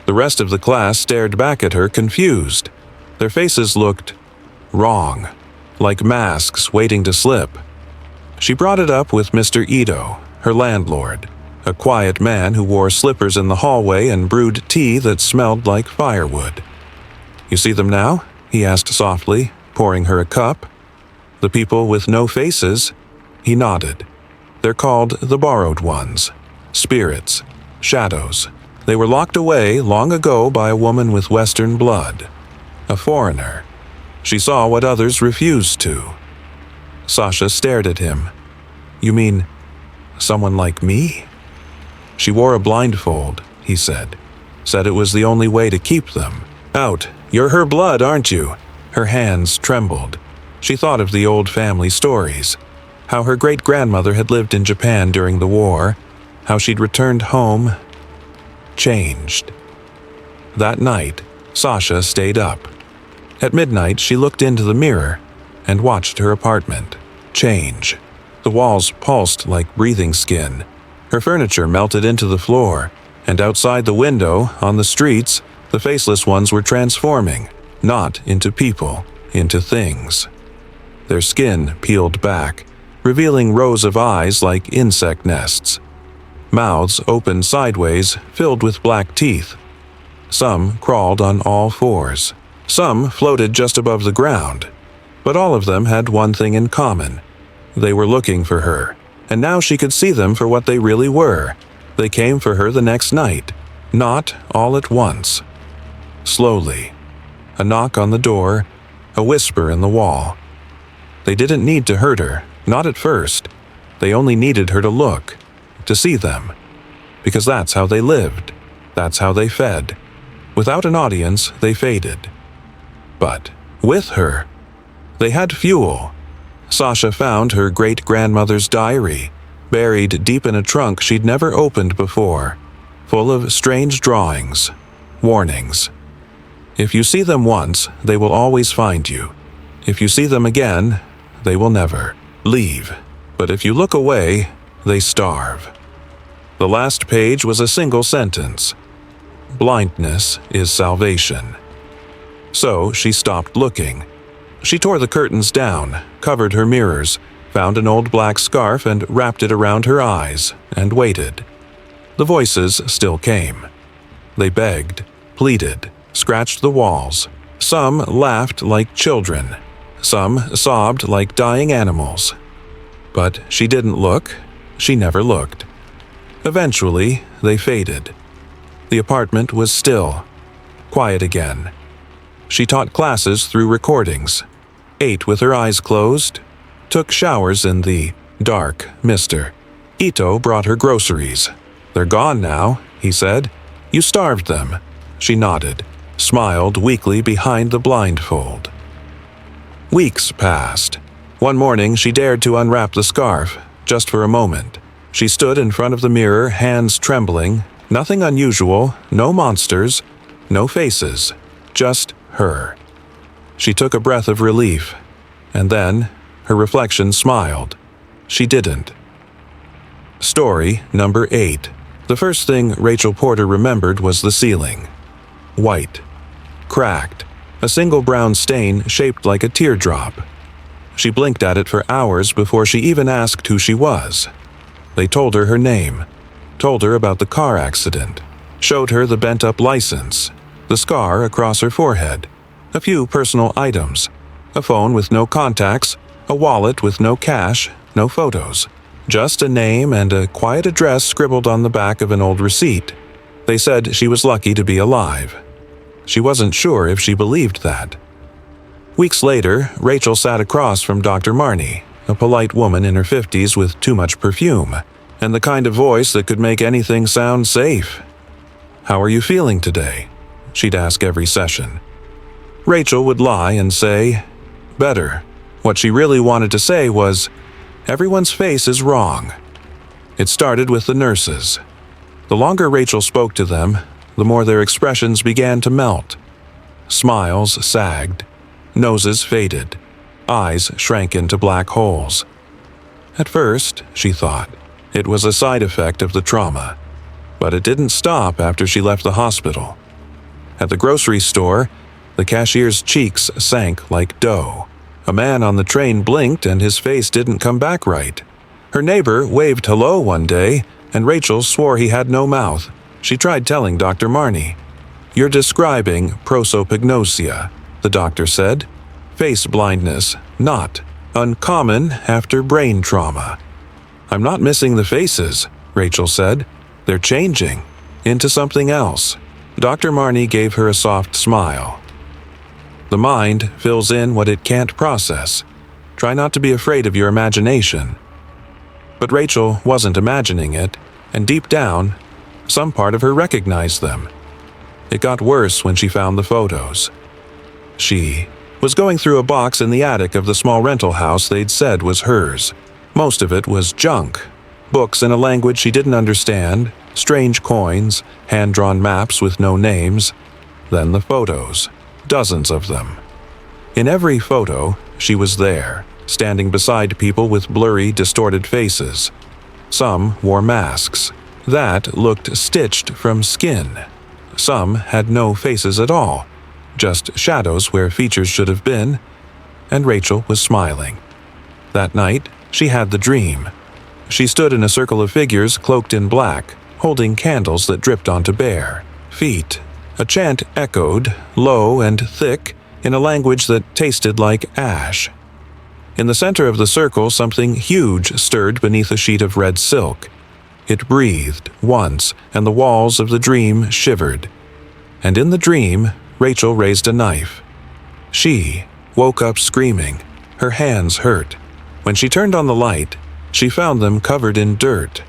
The rest of the class stared back at her, confused. Their faces looked wrong, like masks waiting to slip. She brought it up with Mr. Ito, her landlord, a quiet man who wore slippers in the hallway and brewed tea that smelled like firewood. "You see them now?" he asked softly, pouring her a cup. "The people with no faces?" He nodded. "They're called the borrowed ones. Spirits. Shadows. They were locked away long ago by a woman with Western blood. A foreigner. She saw what others refused to." Sasha stared at him. "You mean someone like me?" "She wore a blindfold," he said. "Said it was the only way to keep them out. You're her blood, aren't you?" Her hands trembled. She thought of the old family stories. How her great-grandmother had lived in Japan during the war. How she'd returned home. Changed. That night, Sasha stayed up. At midnight, she looked into the mirror and watched her apartment change. The walls pulsed like breathing skin. Her furniture melted into the floor, and outside the window, on the streets, the faceless ones were transforming, not into people, into things. Their skin peeled back, revealing rows of eyes like insect nests. Mouths opened sideways, filled with black teeth. Some crawled on all fours. Some floated just above the ground. But all of them had one thing in common. They were looking for her, and now she could see them for what they really were. They came for her the next night, not all at once. Slowly. A knock on the door, a whisper in the wall. They didn't need to hurt her, not at first. They only needed her to look, to see them. Because that's how they lived. That's how they fed. Without an audience, they faded. But with her, they had fuel. Sasha found her great-grandmother's diary, buried deep in a trunk she'd never opened before, full of strange drawings, warnings. If you see them once, they will always find you. If you see them again, they will never leave. But if you look away, they starve. The last page was a single sentence. Blindness is salvation. So she stopped looking. She tore the curtains down, covered her mirrors, found an old black scarf and wrapped it around her eyes, and waited. The voices still came. They begged, pleaded, scratched the walls. Some laughed like children. Some sobbed like dying animals. But she didn't look. She never looked. Eventually, they faded. The apartment was still, quiet again. She taught classes through recordings, ate with her eyes closed, took showers in the dark mister. Ito brought her groceries. "They're gone now," he said. "You starved them." She nodded, smiled weakly behind the blindfold. Weeks passed. One morning she dared to unwrap the scarf, just for a moment. She stood in front of the mirror, hands trembling. Nothing unusual, no monsters, no faces, just her. She took a breath of relief, and then her reflection smiled. She didn't. Story number 8. The first thing Rachel Porter remembered was the ceiling. White. Cracked. A single brown stain shaped like a teardrop. She blinked at it for hours before she even asked who she was. They told her name, told her about the car accident, showed her the bent-up license, the scar across her forehead, a few personal items, a phone with no contacts, a wallet with no cash, no photos, just a name and a quiet address scribbled on the back of an old receipt. They said she was lucky to be alive. She wasn't sure if she believed that. Weeks later, Rachel sat across from Dr. Marnie, a polite woman in her 50s with too much perfume, and the kind of voice that could make anything sound safe. "How are you feeling today?" she'd ask every session. Rachel would lie and say, "Better." What she really wanted to say was, "Everyone's face is wrong." It started with the nurses. The longer Rachel spoke to them, the more their expressions began to melt. Smiles sagged, noses faded, eyes shrank into black holes. At first, she thought, it was a side effect of the trauma. But it didn't stop after she left the hospital. At the grocery store, the cashier's cheeks sank like dough. A man on the train blinked and his face didn't come back right. Her neighbor waved hello one day, and Rachel swore he had no mouth. She tried telling Dr. Marnie. "You're describing prosopagnosia," the doctor said. "Face blindness, not uncommon after brain trauma." "I'm not missing the faces," Rachel said. "They're changing into something else." Dr. Marnie gave her a soft smile. The mind fills in what it can't process. Try not to be afraid of your imagination. But Rachel wasn't imagining it, and deep down, some part of her recognized them. It got worse when she found the photos. She was going through a box in the attic of the small rental house they'd said was hers. Most of it was junk. Books in a language she didn't understand, strange coins, hand-drawn maps with no names. Then the photos. Dozens of them. In every photo, she was there, standing beside people with blurry, distorted faces. Some wore masks. That looked stitched from skin. Some had no faces at all, just shadows where features should have been, and Rachel was smiling. That night, she had the dream. She stood in a circle of figures cloaked in black, holding candles that dripped onto bare feet. A chant echoed, low and thick, in a language that tasted like ash. In the center of the circle, something huge stirred beneath a sheet of red silk. It breathed once, and the walls of the dream shivered. And in the dream, Rachel raised a knife. She woke up screaming. Her hands hurt. When she turned on the light, she found them covered in dirt.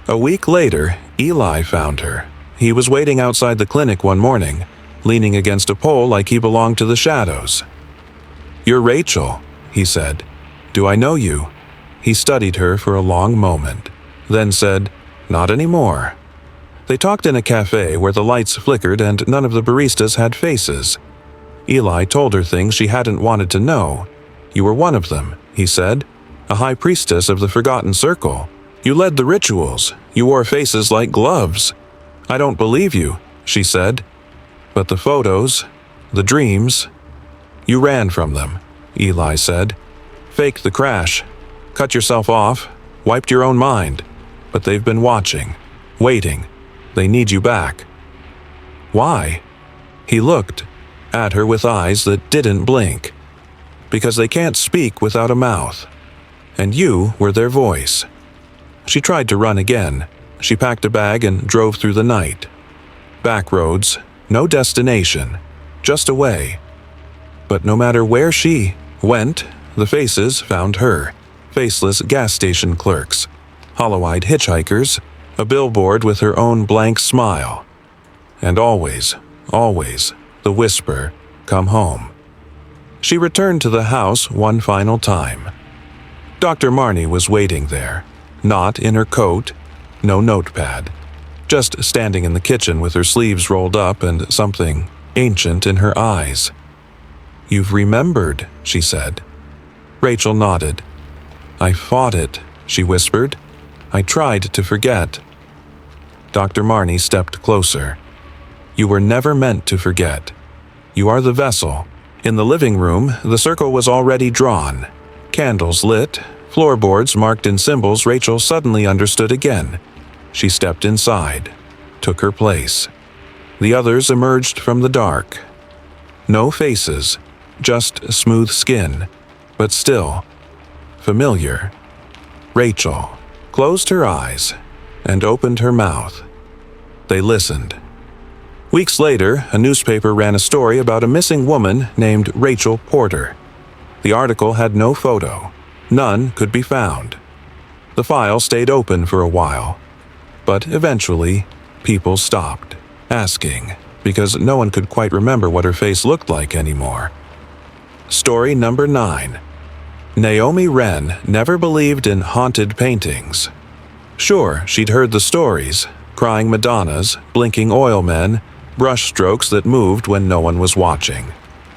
A week later, Eli found her. He was waiting outside the clinic one morning, leaning against a pole like he belonged to the shadows. "You're Rachel," he said. "Do I know you?" He studied her for a long moment, then said, "Not anymore." They talked in a cafe where the lights flickered and none of the baristas had faces. Eli told her things she hadn't wanted to know. "You were one of them," he said, "a high priestess of the Forgotten Circle. You led the rituals. You wore faces like gloves." "I don't believe you," she said. "But the photos, the dreams." "You ran from them," Eli said. "Faked the crash, cut yourself off, wiped your own mind. But they've been watching, waiting. They need you back." "Why?" He looked at her with eyes that didn't blink. because they can't speak without a mouth. And you were their voice. She tried to run again. She packed a bag and drove through the night. Back roads, no destination, just a way. But no matter where she went, the faces found her. Faceless gas station clerks, hollow-eyed hitchhikers, a billboard with her own blank smile. And always, always, the whisper, "Come home." She returned to the house one final time. Dr. Marnie was waiting there, not in her coat, no notepad, just standing in the kitchen with her sleeves rolled up and something ancient in her eyes. "You've remembered," she said. Rachel nodded. "I fought it," she whispered. "I tried to forget." Dr. Marnie stepped closer. "You were never meant to forget. You are the vessel." In the living room, the circle was already drawn. Candles lit, floorboards marked in symbols Rachel suddenly understood again. She stepped inside, took her place. The others emerged from the dark. No faces, just smooth skin, but still familiar. Rachel closed her eyes and opened her mouth. They listened. Weeks later, a newspaper ran a story about a missing woman named Rachel Porter. The article had no photo. None could be found. The file stayed open for a while. But eventually, people stopped asking because no one could quite remember what her face looked like anymore. Story number 9. Naomi Wren never believed in haunted paintings. Sure, she'd heard the stories, crying Madonnas, blinking oil men, brushstrokes that moved when no one was watching.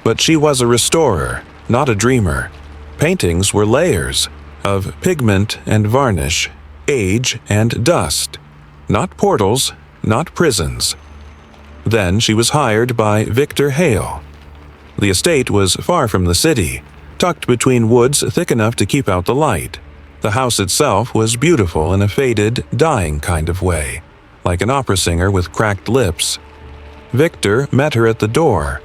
But she was a restorer, not a dreamer. Paintings were layers of pigment and varnish, age and dust. Not portals, not prisons. Then she was hired by Victor Hale. The estate was far from the city, tucked between woods thick enough to keep out the light. The house itself was beautiful in a faded, dying kind of way, like an opera singer with cracked lips. Victor met her at the door.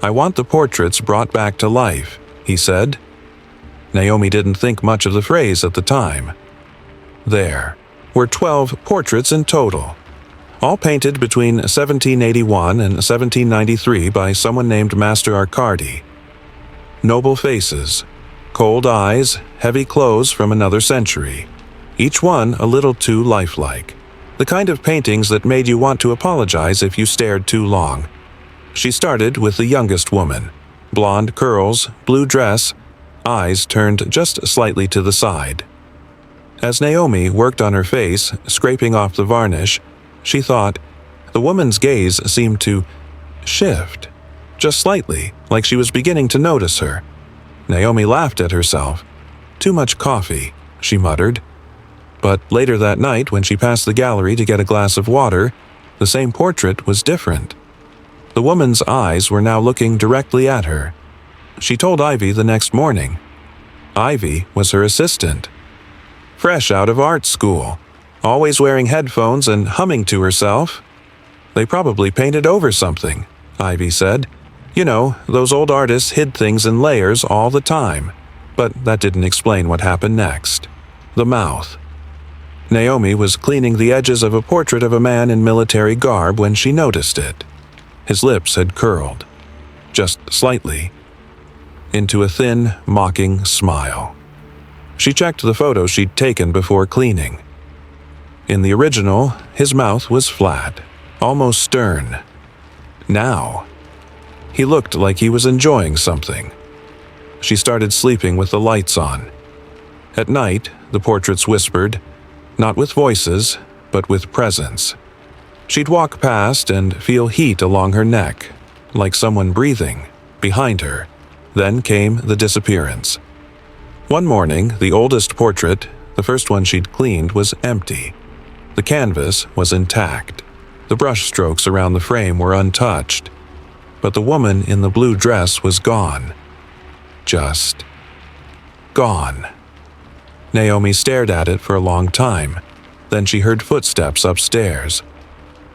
"I want the portraits brought back to life," he said. Naomi didn't think much of the phrase at the time. There were 12 portraits in total, all painted between 1781 and 1793 by someone named Master Arcadi. Noble faces, cold eyes, heavy clothes from another century, each one a little too lifelike. The kind of paintings that made you want to apologize if you stared too long. She started with the youngest woman. Blonde curls, blue dress, eyes turned just slightly to the side. As Naomi worked on her face, scraping off the varnish, she thought, the woman's gaze seemed to shift, just slightly, like she was beginning to notice her. Naomi laughed at herself. "Too much coffee," she muttered. But later that night, when she passed the gallery to get a glass of water, the same portrait was different. The woman's eyes were now looking directly at her. She told Ivy the next morning. Ivy was her assistant. Fresh out of art school, always wearing headphones and humming to herself. "They probably painted over something," Ivy said. "You know, those old artists hid things in layers all the time." But that didn't explain what happened next. The mouth. Naomi was cleaning the edges of a portrait of a man in military garb when she noticed it. His lips had curled, just slightly, into a thin, mocking smile. She checked the photo she'd taken before cleaning. In the original, his mouth was flat, almost stern. Now, he looked like he was enjoying something. She started sleeping with the lights on. At night, the portraits whispered, not with voices, but with presence. She'd walk past and feel heat along her neck, like someone breathing, behind her. Then came the disappearance. One morning, the oldest portrait, the first one she'd cleaned, was empty. The canvas was intact. The brushstrokes around the frame were untouched. But the woman in the blue dress was gone. Just gone. Naomi stared at it for a long time. Then she heard footsteps upstairs.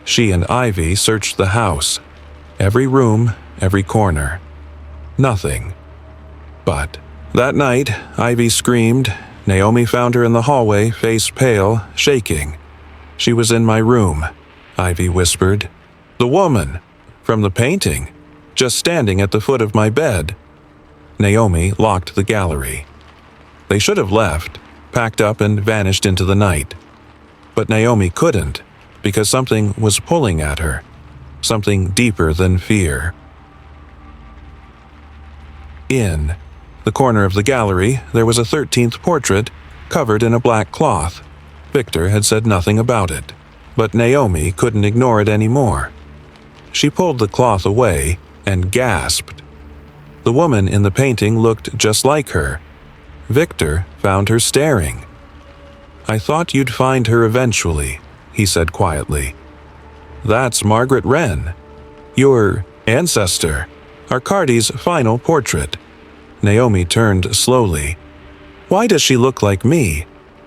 She and Ivy searched the house. Every room, every corner. Nothing. But that night, Ivy screamed. Naomi found her in the hallway, face pale, shaking. "She was in my room," Ivy whispered. "The woman from the painting, just standing at the foot of my bed." Naomi locked the gallery. They should have left, packed up and vanished into the night. But Naomi couldn't, because something was pulling at her, something deeper than fear. In the corner of the gallery, there was a 13th portrait covered in a black cloth. Victor had said nothing about it, but Naomi couldn't ignore it anymore. She pulled the cloth away and gasped. The woman in the painting looked just like her. Victor found her staring. "I thought you'd find her eventually," he said quietly. "That's Margaret Wren, your ancestor, Arcadi's final portrait." Naomi turned slowly. "Why does she look like me?"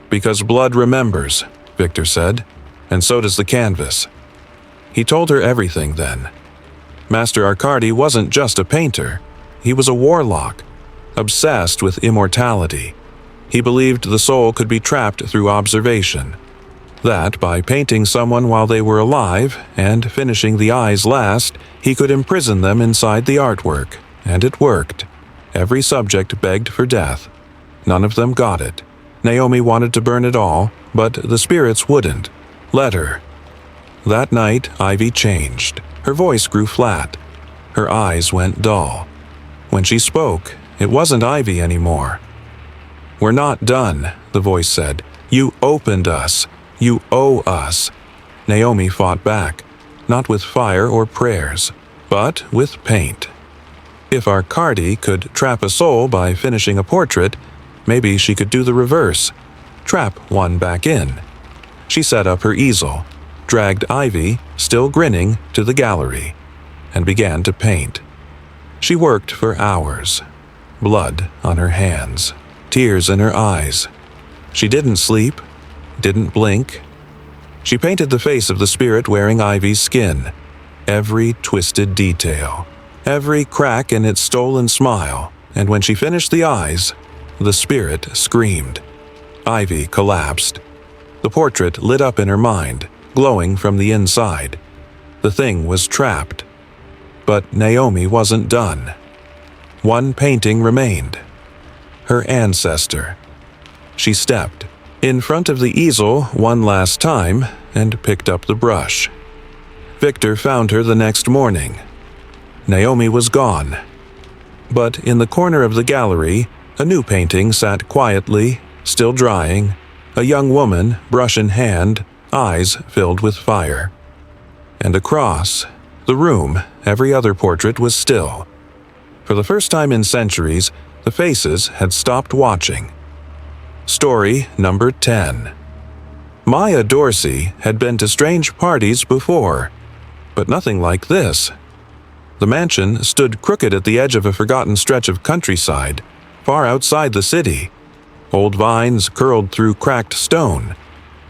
"Because blood remembers," Victor said, "and so does the canvas." He told her everything then. Master Arcadi wasn't just a painter. He was a warlock, obsessed with immortality. He believed the soul could be trapped through observation. That by painting someone while they were alive and finishing the eyes last, he could imprison them inside the artwork. And it worked. Every subject begged for death. None of them got it. Naomi wanted to burn it all, but the spirits wouldn't. Let her. That night, Ivy changed. Her voice grew flat. Her eyes went dull. When she spoke, it wasn't Ivy anymore. "We're not done," the voice said. "You opened us. You owe us." Naomi fought back, not with fire or prayers, but with paint. If Arcadi could trap a soul by finishing a portrait, maybe she could do the reverse, trap one back in. She set up her easel, dragged Ivy, still grinning, to the gallery, and began to paint. She worked for hours, blood on her hands, tears in her eyes. She didn't sleep, didn't blink. She painted the face of the spirit wearing Ivy's skin, every twisted detail, every crack in its stolen smile, and when she finished the eyes, the spirit screamed. Ivy collapsed. The portrait lit up in her mind, glowing from the inside. The thing was trapped. But Naomi wasn't done. One painting remained. Her ancestor. She stepped in front of the easel one last time and picked up the brush. Victor found her the next morning. Naomi was gone. But in the corner of the gallery, a new painting sat quietly, still drying, a young woman, brush in hand, eyes filled with fire. And across the room, every other portrait was still. For the first time in centuries, the faces had stopped watching. Story number 10. Maya Dorsey had been to strange parties before, but nothing like this. The mansion stood crooked at the edge of a forgotten stretch of countryside, far outside the city. Old vines curled through cracked stone.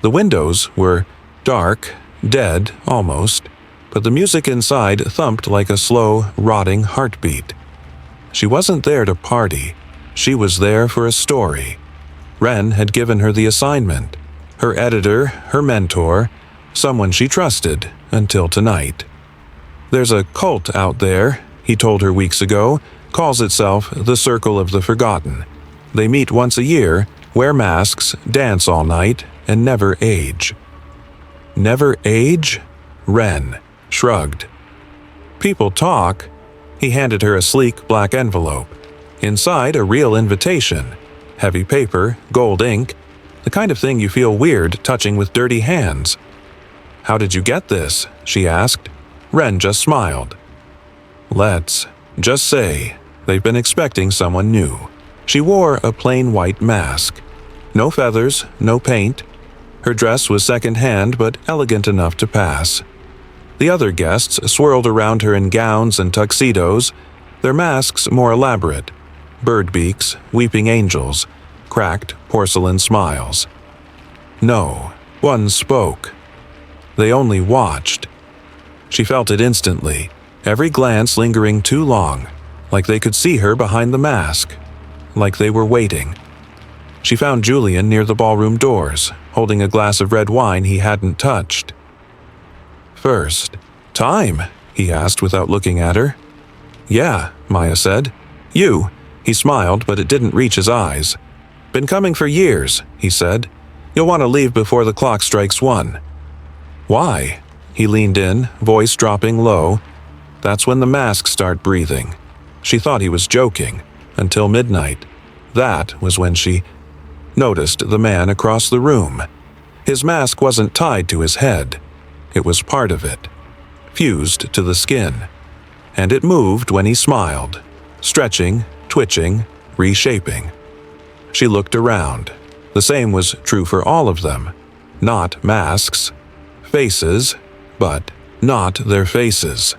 The windows were dark, dead almost, but the music inside thumped like a slow, rotting heartbeat. She wasn't there to party. She was there for a story. Wren had given her the assignment. Her editor, her mentor, someone she trusted until tonight. "There's a cult out there," he told her weeks ago, calls itself the Circle of the Forgotten. They meet once a year, wear masks, dance all night, and never age. Never age? Wren shrugged. "People talk." He handed her a sleek black envelope. Inside, a real invitation. Heavy paper, gold ink, the kind of thing you feel weird touching with dirty hands. "How did you get this?" she asked. Wren just smiled. "Let's just say they've been expecting someone new." She wore a plain white mask. No feathers, no paint. Her dress was second-hand but elegant enough to pass. The other guests swirled around her in gowns and tuxedos, their masks more elaborate. Bird beaks, weeping angels, cracked porcelain smiles. No one spoke. They only watched. She felt it instantly, every glance lingering too long, like they could see her behind the mask. like they were waiting. She found Julian near the ballroom doors, holding a glass of red wine he hadn't touched. "First time?" he asked without looking at her. "Yeah," Maya said. "You?" He smiled, but it didn't reach his eyes. "Been coming for years," he said. "You'll want to leave before the clock strikes 1. "Why?" He leaned in, voice dropping low. "That's when the masks start breathing." She thought he was joking, until midnight. That was when she noticed the man across the room. His mask wasn't tied to his head. It was part of it, fused to the skin. And it moved when he smiled, stretching, twitching, reshaping. She looked around. The same was true for all of them. Not masks. Faces, but not their faces.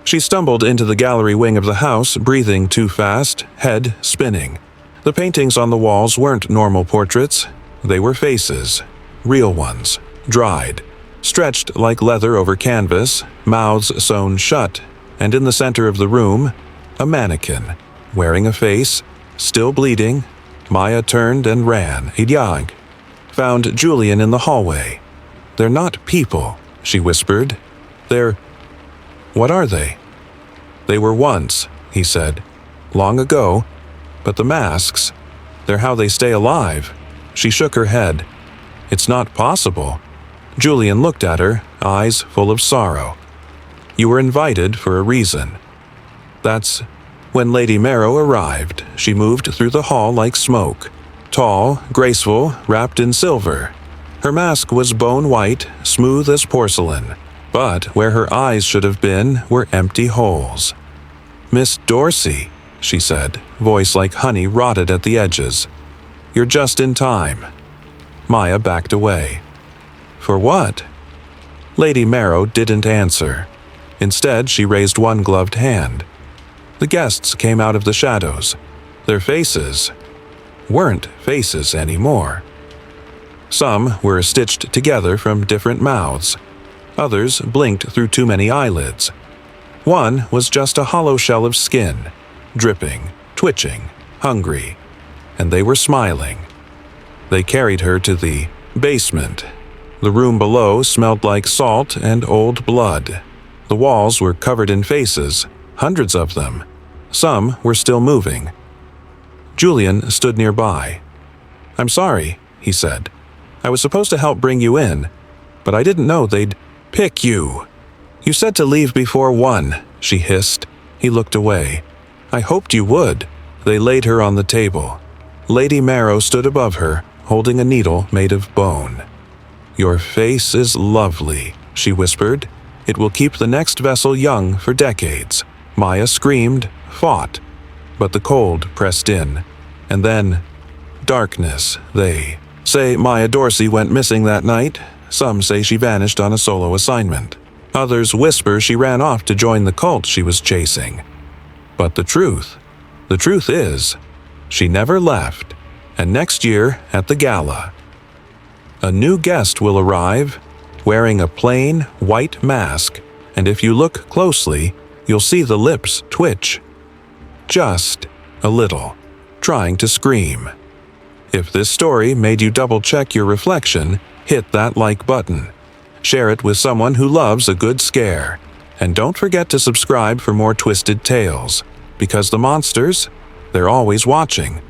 She stumbled into the gallery wing of the house, breathing too fast, head spinning. The paintings on the walls weren't normal portraits. They were faces, real ones, dried, stretched like leather over canvas, mouths sewn shut, and in the center of the room, a mannequin, wearing a face, still bleeding. Maya turned and ran. Idyag found Julian in the hallway. "They're not people," she whispered. "They're... what are they?" "They were once," he said. "Long ago. But the masks, they're how they stay alive." She shook her head. "It's not possible." Julian looked at her, eyes full of sorrow. "You were invited for a reason." That's when Lady Marrow arrived. She moved through the hall like smoke. Tall, graceful, wrapped in silver. Her mask was bone white, smooth as porcelain. But where her eyes should have been were empty holes. "Miss Dorsey," she said, voice like honey rotted at the edges. "You're just in time." Maya backed away. "For what?" Lady Marrow didn't answer. Instead, she raised one gloved hand. The guests came out of the shadows. Their faces weren't faces anymore. Some were stitched together from different mouths. Others blinked through too many eyelids. One was just a hollow shell of skin, dripping, twitching, hungry. And they were smiling. They carried her to the basement. The room below smelled like salt and old blood. The walls were covered in faces, hundreds of them. Some were still moving. Julian stood nearby. "I'm sorry," he said. "I was supposed to help bring you in, but I didn't know they'd pick you." "You said to leave before 1, she hissed. He looked away. "I hoped you would." They laid her on the table. Lady Marrow stood above her, holding a needle made of bone. "Your face is lovely," she whispered. "It will keep the next vessel young for decades." Maya screamed, fought, but the cold pressed in. And then, darkness. They say Maya Dorsey went missing that night. Some say she vanished on a solo assignment. Others whisper she ran off to join the cult she was chasing. But the truth is, she never left. And next year, at the gala, a new guest will arrive, wearing a plain, white mask, and if you look closely, you'll see the lips twitch. Just a little, trying to scream. If this story made you double-check your reflection, hit that like button. Share it with someone who loves a good scare. And don't forget to subscribe for more twisted tales. Because the monsters, they're always watching.